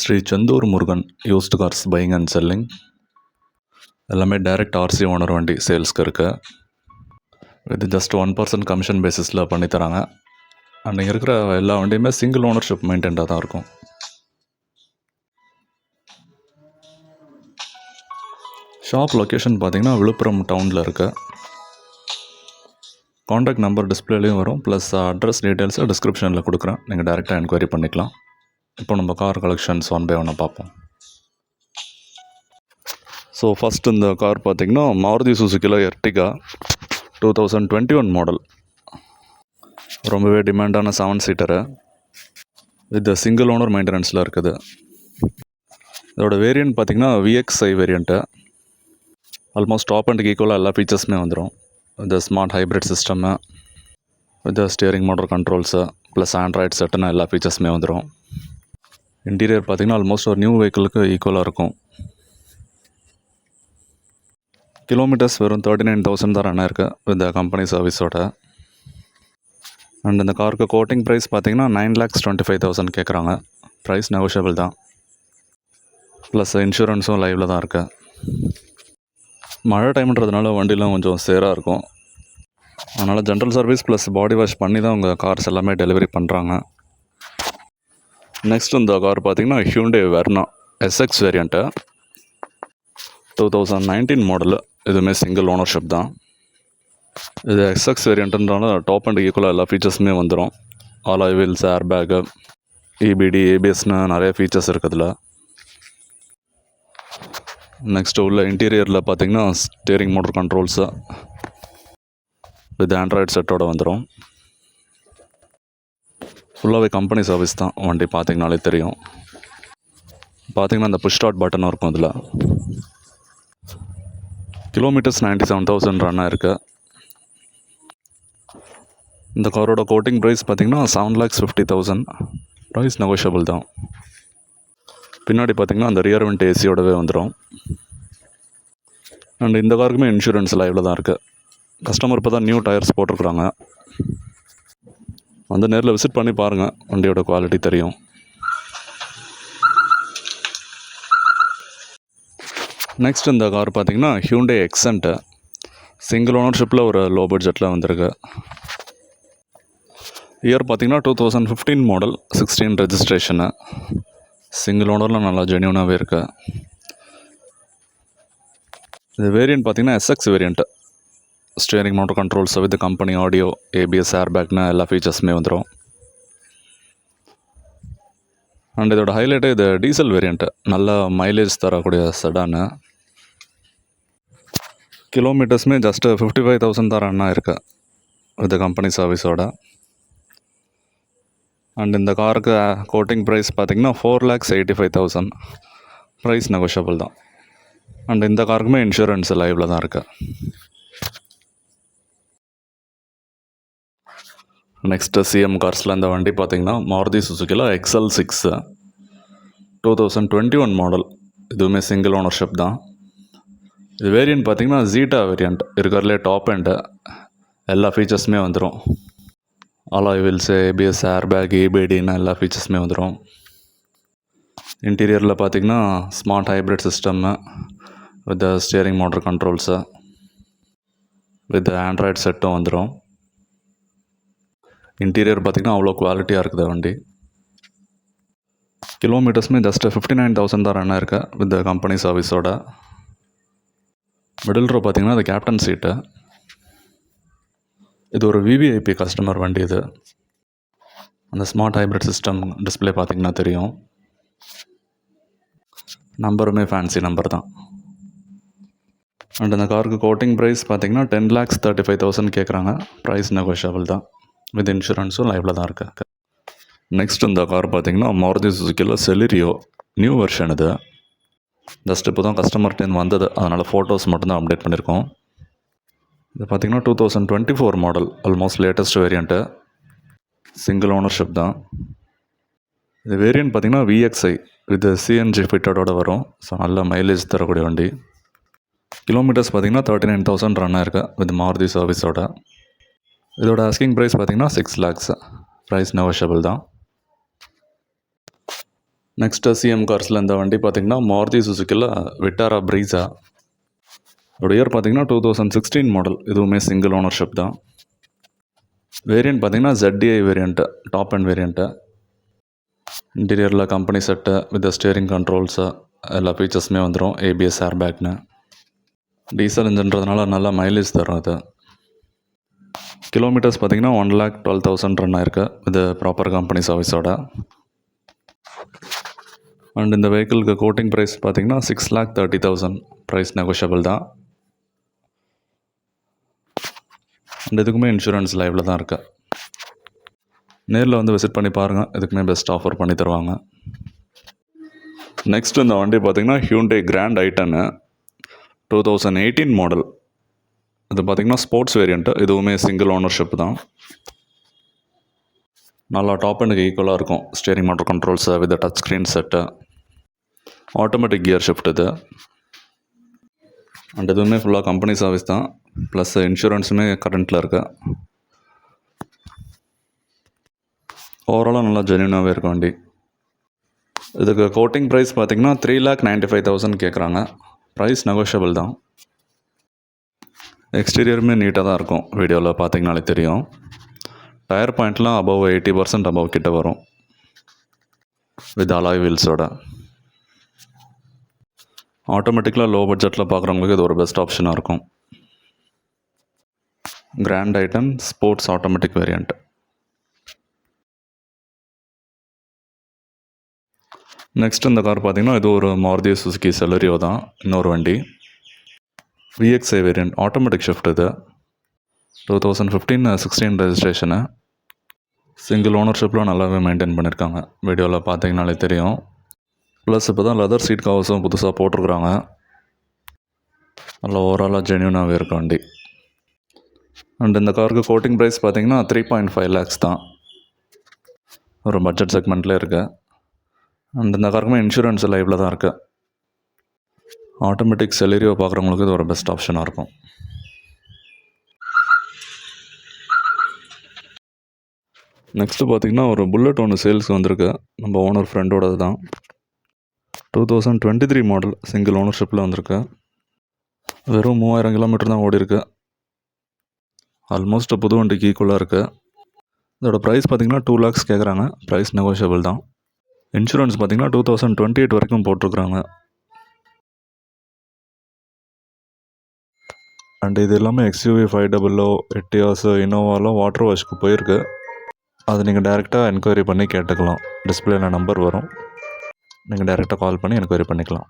Sri Senthur Murugan used cars buying and selling. எல்லாமே direct RC owner வண்டி சேல்ஸ்க்கு இருக்குது. இது ஜஸ்ட் 1% கமிஷன் பேசிஸில் பண்ணித்தராங்க. அண்ட் இங்கே இருக்கிற எல்லா வண்டியுமே சிங்கிள் ஓனர்ஷிப் மெயின்டைன்டாக தான் இருக்கும். ஷாப் லொக்கேஷன் பார்த்திங்கன்னா விழுப்புரம் டவுனில் இருக்குது. காண்டாக்ட் நம்பர் டிஸ்பிளேலையும் வரும், ப்ளஸ் அட்ரஸ் டீட்டெயில்ஸை டிஸ்கிரிப்ஷனில் கொடுக்குறேன். நீங்கள் டைரெக்டாக என்கொயரி பண்ணிக்கலாம். இப்போ நம்ம கார் கலெக்ஷன்ஸ் ஒன் பை ஒன்னாக பார்ப்போம். ஸோ ஃபஸ்ட் இந்த கார் பார்த்திங்கன்னா மாருதி சுசுக்கியில் எர்டிகா 2021 மாடல். ரொம்பவே டிமாண்டான 7 சீட்டரு வித் சிங்கிள் ஓனர் மெயின்டெனன்ஸில் இருக்குது. இதோட வேரியண்ட் பார்த்திங்கன்னா VXi வேரியண்ட்டு. ஆல்மோஸ்ட் டாப் அண்டுக்கு ஈக்குவலாக எல்லா ஃபீச்சர்ஸுமே வந்துடும். இந்த smart hybrid system with steering motor controls plus android செட்டுன்னு எல்லா ஃபீச்சர்ஸுமே வந்துடும். இன்டீரியர் பார்த்திங்கன்னா ஆல்மோஸ்ட் ஒரு நியூ வெஹிக்கிளுக்கு ஈக்குவலாக இருக்கும். கிலோமீட்டர்ஸ் வெறும் 39,000 தான் ரன் ஆயிருக்கு வித் கம்பெனி சர்வீஸோட. அண்ட் இந்த காருக்கு கோட்டிங் ப்ரைஸ் பார்த்திங்கன்னா 9,25,000 கேட்குறாங்க. ப்ரைஸ் நெகோஷியபிள் தான். ப்ளஸ் இன்சூரன்ஸும் லைவில் தான் இருக்குது. மழை டைம்ன்றதுனால வண்டிலாம் கொஞ்சம் சேராக இருக்கும். அதனால் general service plus body wash பண்ணி தான் உங்கள் கார்ஸ் எல்லாமே டெலிவரி பண்ணுறாங்க. நெக்ஸ்ட் இந்த கார் பார்த்திங்கன்னா Hyundai Verna SX variant 2019 model. இதுவுமே சிங்கிள் ஓனர்ஷிப் தான். இது SX வேரியண்ட்டுன்றனால டாப் அண்ட் ஈக்குவலாக எல்லா ஃபீச்சர்ஸுமே வந்துடும். Alloy wheels, air bag, EBD, ABSன்னு நிறைய ஃபீச்சர்ஸ் இருக்குதுல. நெக்ஸ்ட்டு உள்ள இன்டீரியரில் பார்த்திங்கன்னா steering motor controls with android செட்டோடு வந்துடும். ஃபுல்லாகவே கம்பெனி சர்வீஸ் தான். வண்டி பார்த்திங்கனாலே தெரியும். பார்த்திங்கன்னா அந்த புஷ் ஸ்டார்ட் பட்டனும் இருக்கும். அதில் கிலோமீட்டர்ஸ் 97,000 ரன் ஆயிருக்கு. இந்த காரோட கோட்டிங் ப்ரைஸ் பார்த்திங்கன்னா 7,50,000. ப்ரைஸ் நெகோஷியபிள் தான். பின்னாடி பார்த்திங்கன்னா அந்த ரியர் வெண்ட் ஏசியோடவே வந்துடும். அண்ட் இந்த காருக்குமே இன்சூரன்ஸ் லைவில் தான் இருக்குது. கஸ்டமர் இப்போ தான் நியூ டயர்ஸ் போட்டிருக்குறாங்க. வந்து நேரில் விசிட் பண்ணி பாருங்கள், வண்டியோட குவாலிட்டி தெரியும். நெக்ஸ்ட் இந்த கார் பார்த்திங்கன்னா ஹியூண்டே எக்ஸன்ட்டு சிங்கிள் ஓனர்ஷிப்பில் ஒரு லோ பட்ஜெட்டில் வந்திருக்கு. இயர் பார்த்திங்கன்னா 2015 மாடல், 16 ரெஜிஸ்ட்ரேஷனு. சிங்கிள் ஓனரில் நல்லா ஜென்யூனாகவே இருக்குது. இது வேரியண்ட் பார்த்திங்கன்னா SX variant. Steering motor controls with company audio, ABS, ஏர் பேக்னு எல்லா ஃபீச்சர்ஸுமே வந்துடும். அண்ட் இதோட ஹைலைட்டு இது டீசல் வேரியண்ட்டு. நல்ல மைலேஜ் தரக்கூடிய செடானு. கிலோமீட்டர்ஸுமே ஜஸ்ட்டு 55,000 தான் ரன் ஆயிருக்கு வித் கம்பெனி சர்வீஸோட. அண்ட் இந்த காருக்கு கோட்டிங் ப்ரைஸ் பார்த்திங்கன்னா 4,85,000. ப்ரைஸ் நெகோஷியபிள் தான். அண்ட் இந்த காருக்குமே இன்சூரன்ஸ் லைவில் தான் இருக்குது. நெக்ஸ்ட்டு CM கார்ஸில் இந்த வண்டி பார்த்திங்கன்னா மாருதி சுசுக்கியில் XL6 2021 மாடல். இதுவுமே சிங்கிள் ஓனர்ஷிப் தான். இது வேரியண்ட் பார்த்திங்கன்னா ஜீட்டா வேரியண்ட். இருக்கிறதுலே டாப் அண்டு எல்லா ஃபீச்சர்ஸுமே வந்துடும். Alloy wheels, ABS, air bag, EBDன்னு எல்லா ஃபீச்சர்ஸுமே வந்துடும். இன்டீரியரில் பார்த்திங்கன்னா smart hybrid system with steering motor controls with android செட்டும் வந்துடும். இன்டீரியர் பார்த்திங்கன்னா அவ்வளோ குவாலிட்டியாக இருக்குது வண்டி. கிலோமீட்டர்ஸுமே ஜஸ்ட்டு 59,000 தான் ரன் ஆயிருக்கு வித் கம்பெனி சர்வீஸோட. மிடில் ரோ பார்த்திங்கன்னா அது கேப்டன் சீட்டு. இது ஒரு VVIP கஸ்டமர் வண்டி. இது அந்த ஸ்மார்ட் ஹைப்ரிட் சிஸ்டம் டிஸ்பிளே பார்த்திங்கன்னா தெரியும். நம்பருமே ஃபேன்சி நம்பர் தான். அண்ட் அந்த காருக்கு கோட்டிங் ப்ரைஸ் பார்த்திங்கன்னா 10,35,000 கேட்குறாங்க. ப்ரைஸ் நெகோஷியபிள் தான். வித் இன்சூரன்ஸும் லைவில் தான் இருக்குது. நெக்ஸ்ட் இந்த கார் பார்த்திங்கன்னா மாருதி சுசுக்கியில் செலிரியோ நியூ வெர்ஷன். இது ஜஸ்ட் இப்போ தான் கஸ்டமர்கிட்டேருந்து வந்தது, அதனால் ஃபோட்டோஸ் மட்டும்தான் அப்டேட் பண்ணியிருக்கோம். இது பார்த்திங்கன்னா 2024 model, almost latest variant. Single ownership தான். இது வேரியண்ட் பார்த்திங்கன்னா VXi வித் CNG ஃபிட்டடோடு வரும். ஸோ நல்ல மைலேஜ் தரக்கூடிய வண்டி. கிலோமீட்டர்ஸ் பார்த்திங்கன்னா 39,000 ரன் ஆயிருக்கு வித் மாருதி சர்வீஸோட. இதோட ஆஸ்கிங் ப்ரைஸ் பார்த்திங்கன்னா 6 lakhs. ப்ரைஸ் நெகோஷியபிள் தான். நெக்ஸ்ட்டு சிஎம் கார்ஸில் இந்த வண்டி பார்த்திங்கன்னா மாருதி சுசுக்கியில் விட்டாரா ப்ரீஸா. இதோட இயர் பார்த்திங்கன்னா 2016 மாடல். இதுவுமே சிங்கிள் ஓனர்ஷிப் தான். வேரியண்ட் பார்த்திங்கன்னா ZDI variant, top end variant. இன்டீரியரில் company set with steering controls எல்லா ஃபீச்சர்ஸுமே வந்துடும். ABS ஏர் பேக்னு. டீசல் இன்ஜின்றதுனால நல்லா மைலேஜ் தரும் அது. கிலோமீட்டர்ஸ் பார்த்திங்கன்னா 1,12,000 ரன் ஆயிருக்கு இது ப்ராப்பர் கம்பெனி சர்வீஸோட. அண்ட் இந்த வெஹிக்கிளுக்கு கோட்டிங் ப்ரைஸ் பார்த்திங்கன்னா 6,30,000. ப்ரைஸ் நெகோஷியபிள் தான். அண்ட் இதுக்குமே இன்சூரன்ஸ் லைவில் தான் இருக்குது. நேரில் வந்து விசிட் பண்ணி பாருங்கள், இதுக்குமே பெஸ்ட் ஆஃபர் பண்ணி தருவாங்க. நெக்ஸ்ட் இந்த வண்டி பார்த்திங்கன்னா ஹியூண்டை கிராண்ட் i10 2018 மாடல். இது பார்த்திங்கன்னா ஸ்போர்ட்ஸ் வேரியண்ட்டு. இதுவுமே சிங்கிள் ஓனர்ஷிப் தான். நல்லா டாப் அண்டுக்கு ஈக்குவலாக இருக்கும். Steering motor controls with touch screen set, automatic gear shift இது. அண்ட் இதுவுமே ஃபுல்லாக கம்பெனி சர்வீஸ் தான். ப்ளஸ் இன்சூரன்ஸுமே கரண்ட்டில் இருக்குது. ஓவராலாக நல்லா ஜென்யூனாகவே இருக்கும் வண்டி. இதுக்கு கோட்டிங் ப்ரைஸ் பார்த்திங்கன்னா 3,95,000 கேட்குறாங்க. ப்ரைஸ் நெகோஷியபிள் தான். எக்ஸ்டீரியருமே நீட்டாக தான் இருக்கும். வீடியோவில் பார்த்திங்கனாலே தெரியும். டயர் பாயிண்ட்லாம் அபவ் 80% அபவ் கிட்ட வரும் வித் அலாய் வீல்ஸோட. ஆட்டோமேட்டிக்கலாக லோ பட்ஜெட்டில் பார்க்குறவங்களுக்கு இது ஒரு பெஸ்ட் ஆப்ஷனாக இருக்கும். Grand i10 sports automatic variant. Next இந்த கார் பார்த்திங்கன்னா இது ஒரு மாருதி சுசுகி செலரியோ தான். இன்னொரு வண்டி VXI வேரியண்ட், ஆட்டோமேட்டிக் ஷிஃப்ட் இது. 2015-16 ரெஜிஸ்ட்ரேஷனு. சிங்கிள் ஓனர்ஷிப்பில் நல்லாவே மெயின்டைன் பண்ணியிருக்காங்க. வீடியோவில் பார்த்தீங்கனாலே தெரியும். ப்ளஸ் இப்போ தான் லெதர் சீட் கவர்ஸும் புதுசாக போட்டிருக்குறாங்க. நல்லா ஓவராலாக ஜென்யூனாகவே இருக்கும் வண்டி. அண்ட் இந்த காருக்கு கோட்டிங் ப்ரைஸ் பார்த்திங்கன்னா 3.5 lakhs தான். ஒரு பட்ஜெட் செக்மெண்ட்லேயே இருக்குது. அண்ட் இந்த காருக்குமே இன்சூரன்ஸ் லைவில் தான் இருக்குது. ஆட்டோமேட்டிக் செலரியோ பார்க்குறவங்களுக்கு இது ஒரு பெஸ்ட் ஆப்ஷனாக இருக்கும். நெக்ஸ்ட்டு பார்த்திங்கன்னா ஒரு புல்லட் ஒன்று சேல்ஸ் வந்திருக்கு. நம்ம ஓனர் ஃப்ரெண்டோடது தான். 2023 மாடல், சிங்கிள் ஓனர்ஷிப்பில் வந்திருக்கு. வெறும் 3000 கிலோமீட்டர் தான் ஓடி இருக்கு. ஆல்மோஸ்ட் புது வண்டிக்கு ஈக்குவலாக இருக்குது. இதோட ப்ரைஸ் பார்த்திங்கன்னா 2 lakhs கேட்குறாங்க. ப்ரைஸ் நெகோஷியபிள் தான். இன்சூரன்ஸ் பார்த்திங்கன்னா 2028 வரைக்கும் போட்டிருக்குறாங்க. அண்ட் இது எல்லாமே XUV 500, எட்டியாஸ், இனோவாலாம் வாட்டர் வாஷ்க்கு போயிருக்கு. அது நீங்கள் டேரெக்டாக என்கொயரி பண்ணி கேட்டுக்கலாம். டிஸ்பிளேல நம்பர் வரும். நீங்கள் டேரெக்டாக கால் பண்ணி என்கொயரி பண்ணிக்கலாம்.